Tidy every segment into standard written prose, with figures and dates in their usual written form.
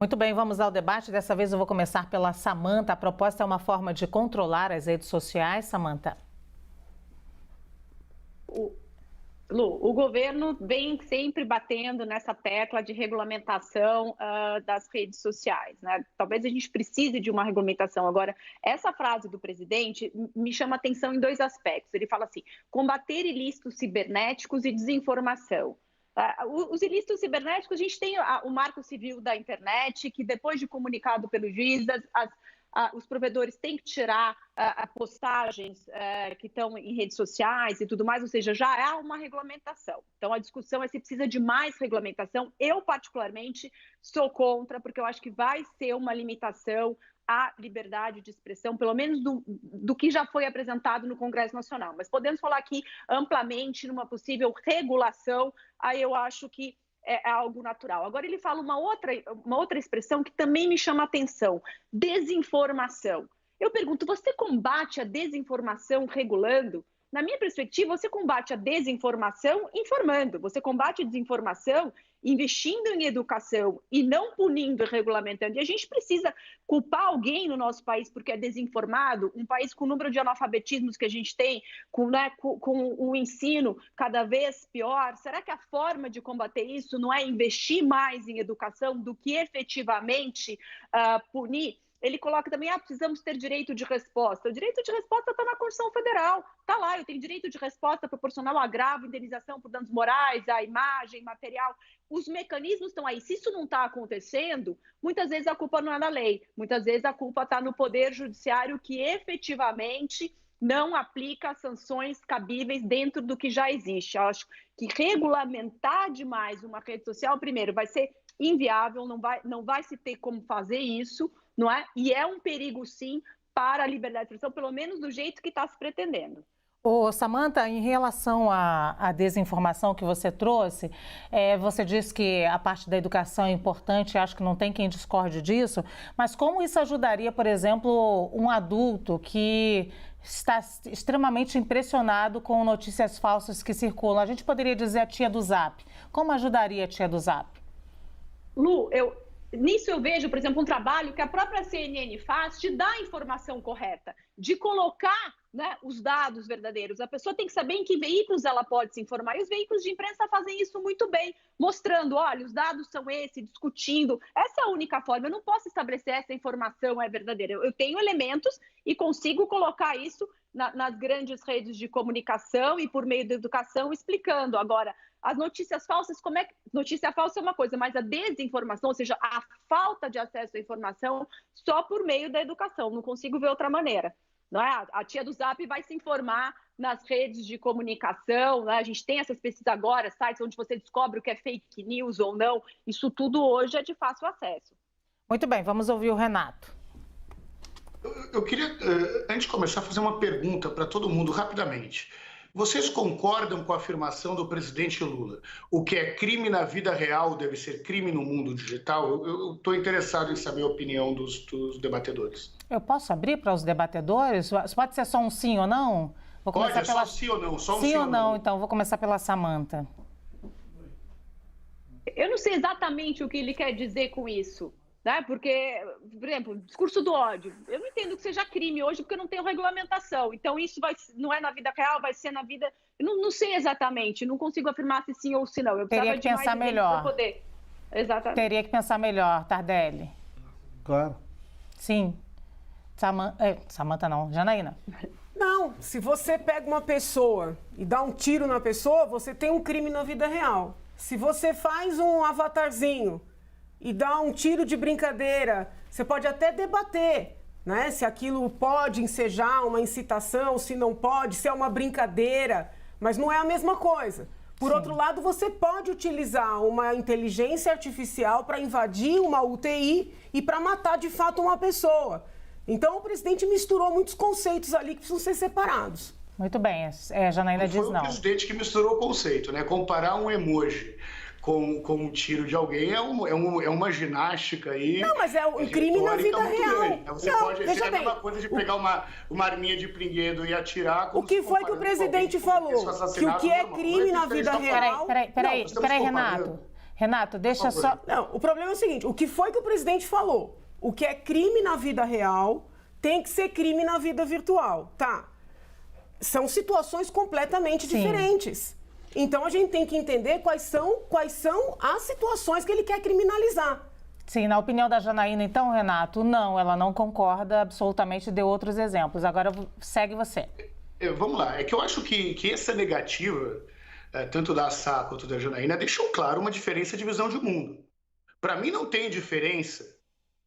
Muito bem, vamos ao debate. Dessa vez eu vou começar pela Samanta. A proposta é uma forma de controlar as redes sociais, Samanta. Lu, o governo vem sempre batendo nessa tecla de regulamentação das redes sociais, né? Talvez a gente precise de uma regulamentação. Agora, essa frase do presidente me chama atenção em dois aspectos. Ele fala assim: combater ilícitos cibernéticos e desinformação. Os ilícitos cibernéticos, a gente tem o Marco Civil da internet, que depois de comunicado pelo juiz, os provedores têm que tirar postagens que estão em redes sociais e tudo mais, ou seja, já há uma regulamentação. Então, a discussão é se precisa de mais regulamentação. Eu, particularmente, sou contra, porque eu acho que vai ser uma limitação à liberdade de expressão, pelo menos do que já foi apresentado no Congresso Nacional. Mas podemos falar aqui amplamente numa possível regulação, aí eu acho que é algo natural. Agora ele fala uma outra expressão que também me chama a atenção: desinformação. Eu pergunto, você combate a desinformação regulando? Na minha perspectiva, você combate a desinformação informando, você combate a desinformação investindo em educação e não punindo e regulamentando. E a gente precisa culpar alguém no nosso país porque é desinformado, um país com o número de analfabetismos que a gente tem, com o ensino cada vez pior. Será que a forma de combater isso não é investir mais em educação do que efetivamente punir? Ele coloca também, precisamos ter direito de resposta. O direito de resposta está na Constituição Federal. Está lá, eu tenho direito de resposta proporcional ao agravo, indenização por danos morais, à imagem, material. Os mecanismos estão aí. Se isso não está acontecendo, muitas vezes a culpa não é da lei. Muitas vezes a culpa está no Poder Judiciário, que efetivamente não aplica sanções cabíveis dentro do que já existe. Eu acho que regulamentar demais uma rede social, primeiro, vai ser inviável, não vai se ter como fazer isso, não é? E é um perigo, sim, para a liberdade de expressão, pelo menos do jeito que está se pretendendo. Ô, Samanta, em relação à desinformação que você trouxe, você disse que a parte da educação é importante, acho que não tem quem discorde disso, mas como isso ajudaria, por exemplo, um adulto que está extremamente impressionado com notícias falsas que circulam? A gente poderia dizer a tia do Zap. Como ajudaria a tia do Zap? Lu, nisso eu vejo, por exemplo, um trabalho que a própria CNN faz de dar a informação correta, de colocar, né, os dados verdadeiros. A pessoa tem que saber em que veículos ela pode se informar, e os veículos de imprensa fazem isso muito bem, mostrando, olha, os dados são esses, discutindo. Essa é a única forma. Eu não posso estabelecer essa informação é verdadeira. Eu tenho elementos e consigo colocar isso nas grandes redes de comunicação e por meio da educação explicando. Agora, as notícias falsas, notícia falsa é uma coisa, mas a desinformação, ou seja, a falta de acesso à informação, só por meio da educação. Não consigo ver outra maneira. Não é? A tia do Zap vai se informar nas redes de comunicação, né? A gente tem essas pesquisas agora, sites onde você descobre o que é fake news ou não. Isso tudo hoje é de fácil acesso. Muito bem, vamos ouvir o Renato. Eu queria, antes de começar, fazer uma pergunta para todo mundo, rapidamente. Vocês concordam com a afirmação do presidente Lula? O que é crime na vida real deve ser crime no mundo digital? Eu estou interessado em saber a opinião dos debatedores. Eu posso abrir para os debatedores? Pode ser só um sim ou não? Vou começar só sim ou não? Só um sim ou não, então. Vou começar pela Samanta. Eu não sei exatamente o que ele quer dizer com isso. Né? Porque, por exemplo, discurso do ódio. Eu não entendo que seja crime hoje porque eu não tenho regulamentação. Então, isso não é na vida real, vai ser na vida... Eu não sei exatamente, não consigo afirmar se sim ou se não. Eu teria que pensar melhor. Para poder... Exatamente. Teria que pensar melhor, Tardelli. Claro. Sim. Samanta não, Janaína. Não, se você pega uma pessoa e dá um tiro na pessoa, você tem um crime na vida real. Se você faz um avatarzinho e dá um tiro de brincadeira, você pode até debater, né? Se aquilo pode ensejar uma incitação, se não pode, se é uma brincadeira, mas não é a mesma coisa. Por outro lado, você pode utilizar uma inteligência artificial para invadir uma UTI e para matar de fato uma pessoa. Então, o presidente misturou muitos conceitos ali que precisam ser separados. Muito bem, Janaína diz não. Foi o presidente que misturou o conceito, né? Comparar um emoji com um tiro de alguém é uma ginástica aí. Não, mas é um crime na vida real. Você pode ser a mesma coisa de pegar uma arminha de brinquedo e atirar. O que foi que o presidente falou? Que o que é crime na vida real... Peraí, Renato. Renato, deixa só... Não, o problema é o seguinte, o que foi que o presidente falou? O que é crime na vida real tem que ser crime na vida virtual, tá? São situações completamente diferentes. Então, a gente tem que entender quais são as situações que ele quer criminalizar. Sim, na opinião da Janaína, então, Renato, não, ela não concorda absolutamente, deu outros exemplos. Agora, segue você. Vamos lá, é que eu acho que essa negativa, tanto da Sá quanto da Janaína, deixou claro uma diferença de visão de mundo. Para mim não tem diferença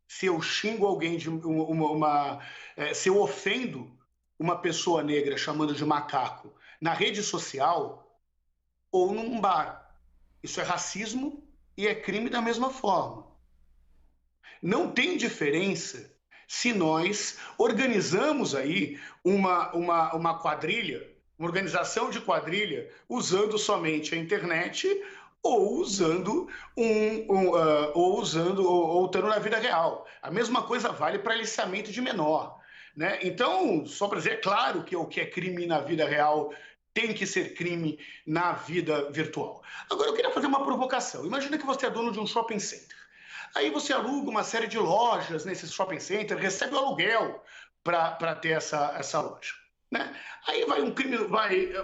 se eu xingo alguém, se eu ofendo uma pessoa negra chamando de macaco na rede social ou num bar. Isso é racismo e é crime da mesma forma. Não tem diferença se nós organizamos aí uma quadrilha, uma organização de quadrilha, usando somente a internet ou estando na vida real. A mesma coisa vale para aliciamento de menor, né? Então, só para dizer, é claro que o que é crime na vida real tem que ser crime na vida virtual. Agora, eu queria fazer uma provocação. Imagina que você é dono de um shopping center. Aí você aluga uma série de lojas nesse shopping center, recebe o aluguel para ter essa loja, né? Aí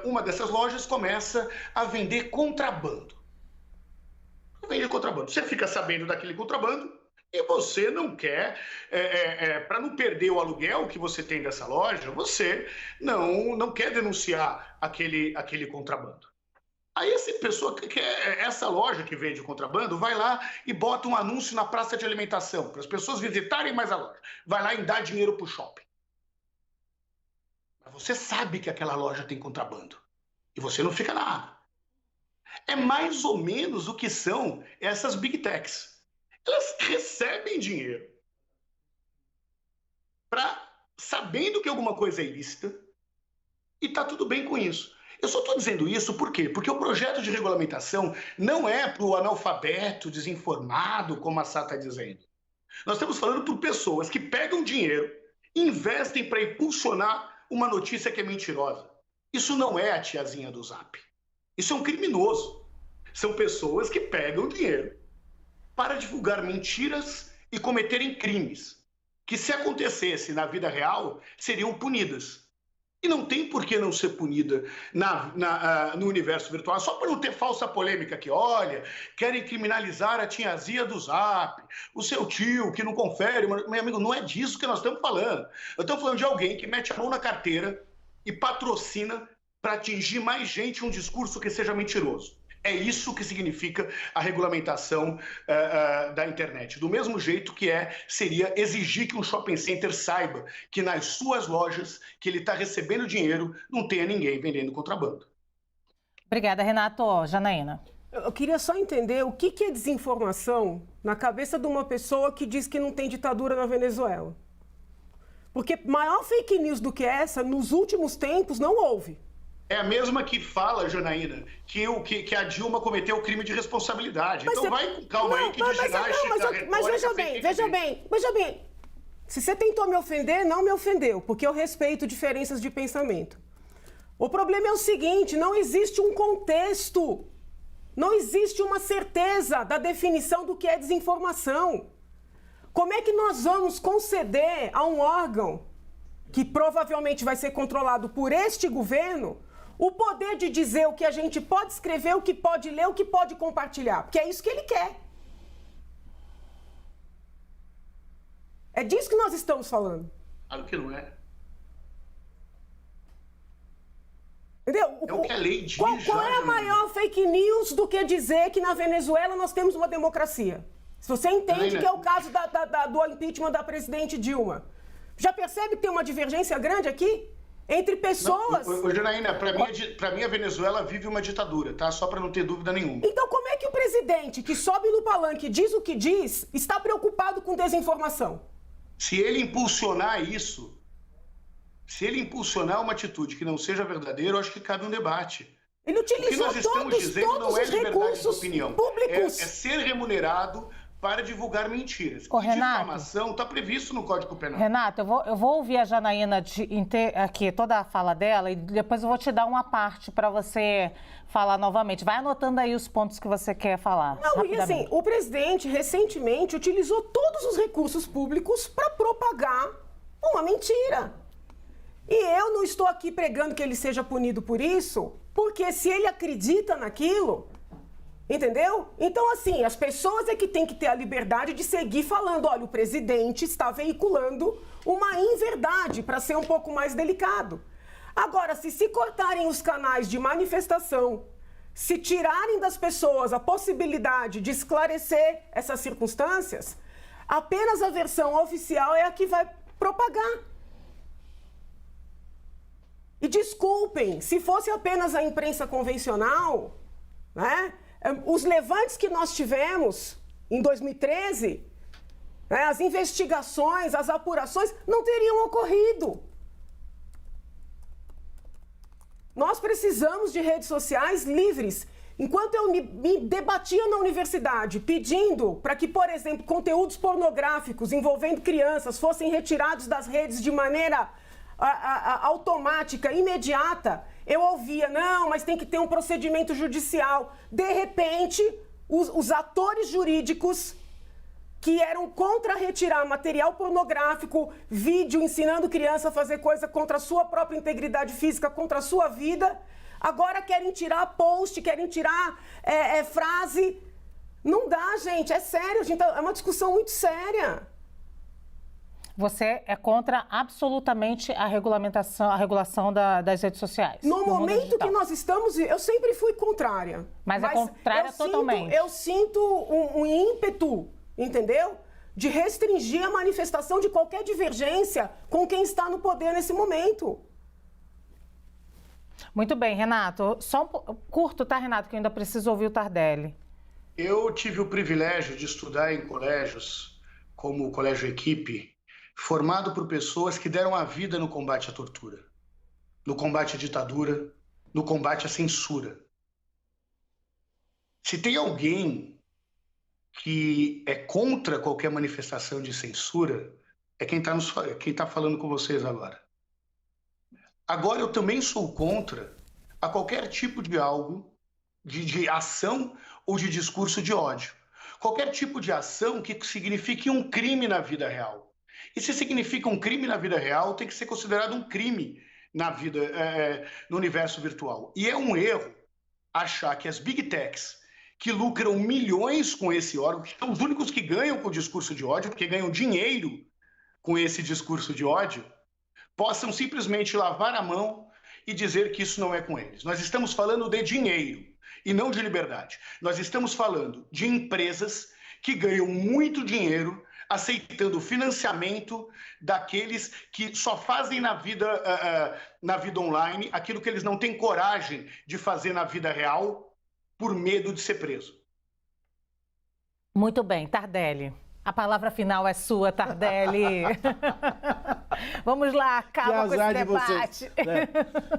uma dessas lojas começa a vender contrabando. Você fica sabendo daquele contrabando e você não quer, para não perder o aluguel que você tem dessa loja, você não quer denunciar aquele contrabando. Aí essa loja que vende contrabando vai lá e bota um anúncio na praça de alimentação para as pessoas visitarem mais a loja. Vai lá e dá dinheiro para o shopping. Mas você sabe que aquela loja tem contrabando e você não fica nada. É mais ou menos o que são essas big techs. Elas recebem dinheiro sabendo que alguma coisa é ilícita e está tudo bem com isso. Eu só estou dizendo isso por quê? Porque o projeto de regulamentação não é para o analfabeto desinformado, como a Sá está dizendo. Nós estamos falando por pessoas que pegam dinheiro, investem para impulsionar uma notícia que é mentirosa. Isso não é a tiazinha do Zap. Isso é um criminoso. São pessoas que pegam dinheiro para divulgar mentiras e cometerem crimes, que se acontecesse na vida real, seriam punidas. E não tem por que não ser punida no universo virtual, só para não ter falsa polêmica que, olha, querem criminalizar a tiazinha do Zap, o seu tio que não confere. Meu amigo, não é disso que nós estamos falando. Nós estamos falando de alguém que mete a mão na carteira e patrocina para atingir mais gente um discurso que seja mentiroso. É isso que significa a regulamentação da internet. Do mesmo jeito que seria exigir que um shopping center saiba que nas suas lojas, que ele está recebendo dinheiro, não tenha ninguém vendendo contrabando. Obrigada, Renato. Janaína. Eu queria só entender o que é desinformação na cabeça de uma pessoa que diz que não tem ditadura na Venezuela. Porque maior fake news do que essa, nos últimos tempos, não houve. É a mesma que fala, Janaína, que a Dilma cometeu o crime de responsabilidade. Mas então vai com calma aí que de ginástica... Mas veja bem. Se você tentou me ofender, não me ofendeu, porque eu respeito diferenças de pensamento. O problema é o seguinte, não existe um contexto, não existe uma certeza da definição do que é desinformação. Como é que nós vamos conceder a um órgão, que provavelmente vai ser controlado por este governo, o poder de dizer o que a gente pode escrever, o que pode ler, o que pode compartilhar? Porque é isso que ele quer. É disso que nós estamos falando. Claro que não é. Entendeu? É o que a lei diz. Qual é a maior fake news do que dizer que na Venezuela nós temos uma democracia? Se você entende que é o caso do impeachment da presidente Dilma. Já percebe que tem uma divergência grande aqui? Entre pessoas... Janaína, para mim a Venezuela vive uma ditadura, tá? Só para não ter dúvida nenhuma. Então como é que o presidente que sobe no palanque e diz o que diz, está preocupado com desinformação? Se ele impulsionar isso, se ele impulsionar uma atitude que não seja verdadeira, eu acho que cabe um debate. Ele utilizou o que nós estamos dizendo não é liberdade de opinião. Públicos. É ser remunerado para divulgar mentiras. Ô, e Renato, difamação está previsto no Código Penal. Renato, eu vou ouvir a Janaína aqui, toda a fala dela, e depois eu vou te dar uma parte para você falar novamente. Vai anotando aí os pontos que você quer falar. Não, e assim, o presidente recentemente utilizou todos os recursos públicos para propagar uma mentira. E eu não estou aqui pregando que ele seja punido por isso, porque se ele acredita naquilo... Entendeu? Então, assim, as pessoas é que têm que ter a liberdade de seguir falando, olha, o presidente está veiculando uma inverdade, para ser um pouco mais delicado. Agora, se cortarem os canais de manifestação, se tirarem das pessoas a possibilidade de esclarecer essas circunstâncias, apenas a versão oficial é a que vai propagar. E desculpem, se fosse apenas a imprensa convencional, né? Os levantes que nós tivemos em 2013, né, as investigações, as apurações, não teriam ocorrido. Nós precisamos de redes sociais livres. Enquanto eu me debatia na universidade pedindo para que, por exemplo, conteúdos pornográficos envolvendo crianças fossem retirados das redes de maneira automática, imediata, eu ouvia, não, mas tem que ter um procedimento judicial. De repente, os atores jurídicos que eram contra retirar material pornográfico, vídeo ensinando criança a fazer coisa contra a sua própria integridade física, contra a sua vida, agora querem tirar post, querem tirar frase. Não dá, gente, é sério, gente, é uma discussão muito séria. Você é contra absolutamente a regulação das redes sociais? No momento que nós estamos, eu sempre fui contrária. Mas é contrária totalmente. Eu sinto um ímpeto, entendeu? De restringir a manifestação de qualquer divergência com quem está no poder nesse momento. Muito bem, Renato. Só curto, tá, Renato, que eu ainda preciso ouvir o Tardelli. Eu tive o privilégio de estudar em colégios, como o Colégio Equipe, formado por pessoas que deram a vida no combate à tortura, no combate à ditadura, no combate à censura. Se tem alguém que é contra qualquer manifestação de censura, é quem está falando com vocês agora. Agora, eu também sou contra a qualquer tipo de algo, de ação ou de discurso de ódio. Qualquer tipo de ação que signifique um crime na vida real. E se significa um crime na vida real, tem que ser considerado um crime na vida, no universo virtual. E é um erro achar que as big techs, que lucram milhões com esse órgão, que são os únicos que ganham com o discurso de ódio, porque ganham dinheiro com esse discurso de ódio, possam simplesmente lavar a mão e dizer que isso não é com eles. Nós estamos falando de dinheiro e não de liberdade. Nós estamos falando de empresas que ganham muito dinheiro aceitando financiamento daqueles que só fazem na vida online aquilo que eles não têm coragem de fazer na vida real por medo de ser preso. Muito bem, Tardelli. A palavra final é sua, Tardelli. Vamos lá, acaba com esse debate. Né?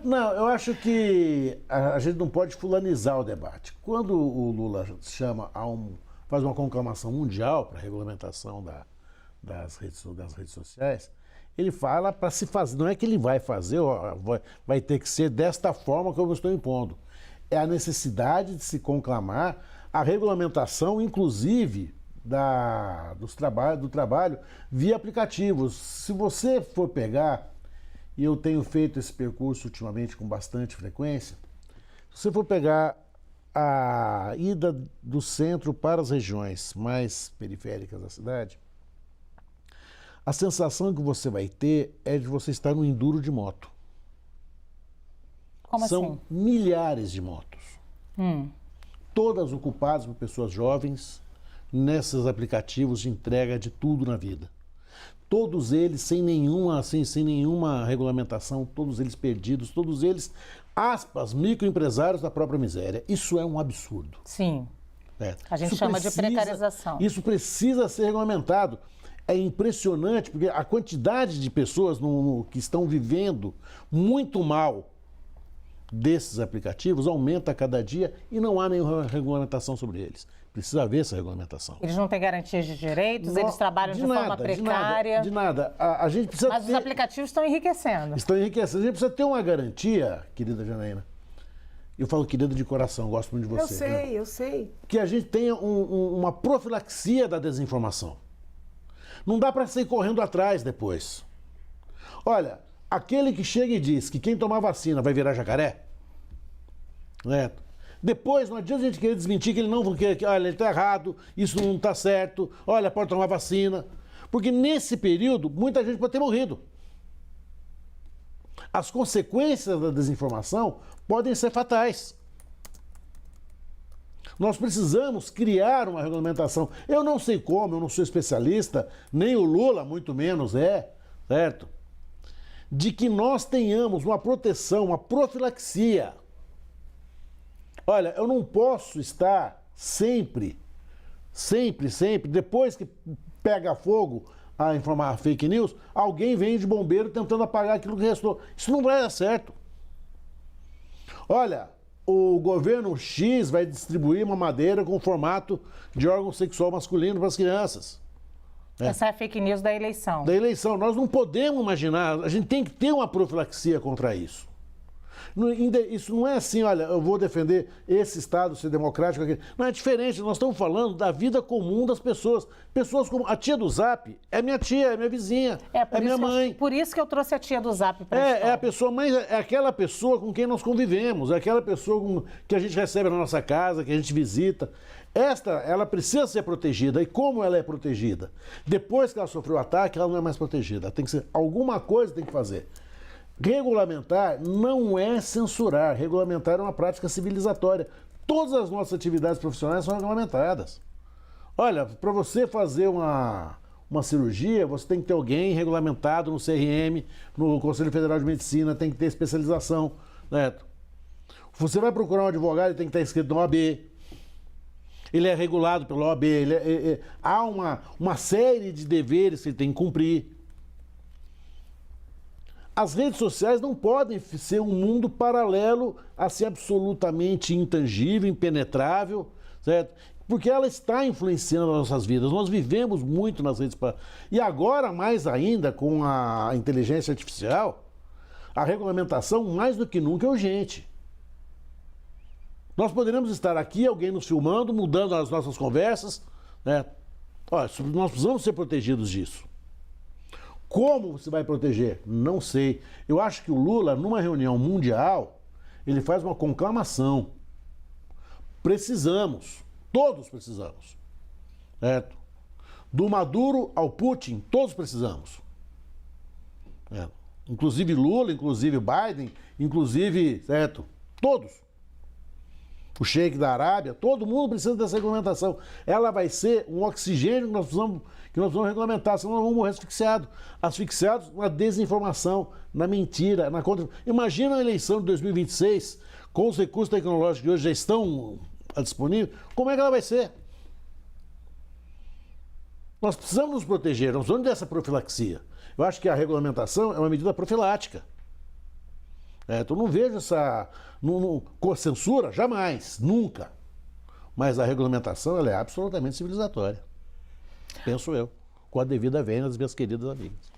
Não, eu acho que a gente não pode fulanizar o debate. Quando o Lula faz uma conclamação mundial para a regulamentação das redes sociais, ele fala para se fazer, não é que ele vai fazer, vai ter que ser desta forma que eu estou impondo. É a necessidade de se conclamar a regulamentação, inclusive, do trabalho via aplicativos. Se você for pegar, e eu tenho feito esse percurso ultimamente com bastante frequência, se você for pegar a ida do centro para as regiões mais periféricas da cidade, a sensação que você vai ter é de você estar no enduro de moto. Como São assim? milhares de motos. Todas ocupadas por pessoas jovens nesses aplicativos de entrega de tudo na vida. Todos eles sem nenhuma regulamentação, todos eles perdidos, todos eles, aspas, microempresários da própria miséria. Isso é um absurdo. Sim. É. A gente chama de precarização. Isso precisa ser regulamentado. É impressionante, porque a quantidade de pessoas que estão vivendo muito mal desses aplicativos aumenta a cada dia e não há nenhuma regulamentação sobre eles. Precisa haver essa regulamentação. Eles não têm garantias de direitos, eles trabalham de forma precária. De nada. A gente precisa Mas os aplicativos estão enriquecendo. Estão enriquecendo. A gente precisa ter uma garantia, querida Janaína. Eu falo querida de coração, gosto muito de você. Eu sei. Que a gente tenha uma profilaxia da desinformação. Não dá para sair correndo atrás depois. Olha, aquele que chega e diz que quem tomar vacina vai virar jacaré, né? Depois, não adianta a gente querer desmentir que ele não, que, olha, ele está errado, isso não está certo, olha, pode tomar vacina. Porque nesse período, muita gente pode ter morrido. As consequências da desinformação podem ser fatais. Nós precisamos criar uma regulamentação. Eu não sei como, eu não sou especialista, nem o Lula, muito menos certo? De que nós tenhamos uma proteção, uma profilaxia. Olha, eu não posso estar sempre, depois que pega fogo a informar fake news, alguém vem de bombeiro tentando apagar aquilo que restou. Isso não vai dar certo. Olha, o governo X vai distribuir uma madeira com formato de órgão sexual masculino para as crianças. Essa é a fake news da eleição. Da eleição. Nós não podemos imaginar, a gente tem que ter uma profilaxia contra isso. Isso não é assim, olha, eu vou defender esse Estado ser democrático. Aquele. Não, é diferente, nós estamos falando da vida comum das pessoas. Pessoas como a tia do Zap é minha tia, é minha vizinha, é minha mãe. Por isso que eu trouxe a tia do Zap para é a pessoa, mas é aquela pessoa com quem nós convivemos, é aquela pessoa que a gente recebe na nossa casa, que a gente visita. Ela precisa ser protegida. E como ela é protegida? Depois que ela sofreu o ataque, ela não é mais protegida. Tem que ser, alguma coisa tem que fazer. Regulamentar não é censurar. Regulamentar é uma prática civilizatória. Todas as nossas atividades profissionais são regulamentadas. Olha, para você fazer uma cirurgia, você tem que ter alguém regulamentado no CRM, no Conselho Federal de Medicina, tem que ter especialização, certo? Você vai procurar um advogado, ele tem que estar inscrito na OAB. Ele é regulado pela OAB. Há uma série de deveres que ele tem que cumprir. As redes sociais não podem ser um mundo paralelo a ser absolutamente intangível, impenetrável, certo? Porque ela está influenciando as nossas vidas. Nós vivemos muito nas redes. E agora, mais ainda, com a inteligência artificial, a regulamentação, mais do que nunca, é urgente. Nós poderíamos estar aqui, alguém nos filmando, mudando as nossas conversas, né? Olha, nós precisamos ser protegidos disso. Como você vai proteger? Não sei. Eu acho que o Lula, numa reunião mundial, ele faz uma conclamação. Precisamos, todos precisamos, certo? Do Maduro ao Putin, todos precisamos. Inclusive Lula, inclusive Biden, inclusive, certo? Todos. O Sheik da Arábia, todo mundo precisa dessa regulamentação. Ela vai ser um oxigênio que nós precisamos regulamentar, senão nós vamos morrer asfixiados na desinformação, na mentira, na contra. Imagina a eleição de 2026, com os recursos tecnológicos que hoje já estão disponíveis, como é que ela vai ser? Nós precisamos nos proteger, nós precisamos dessa profilaxia. Eu acho que a regulamentação é uma medida profilática. Eu não vejo essa censura, jamais, nunca. Mas a regulamentação ela é absolutamente civilizatória. Penso eu, com a devida vênia das minhas queridas amigas.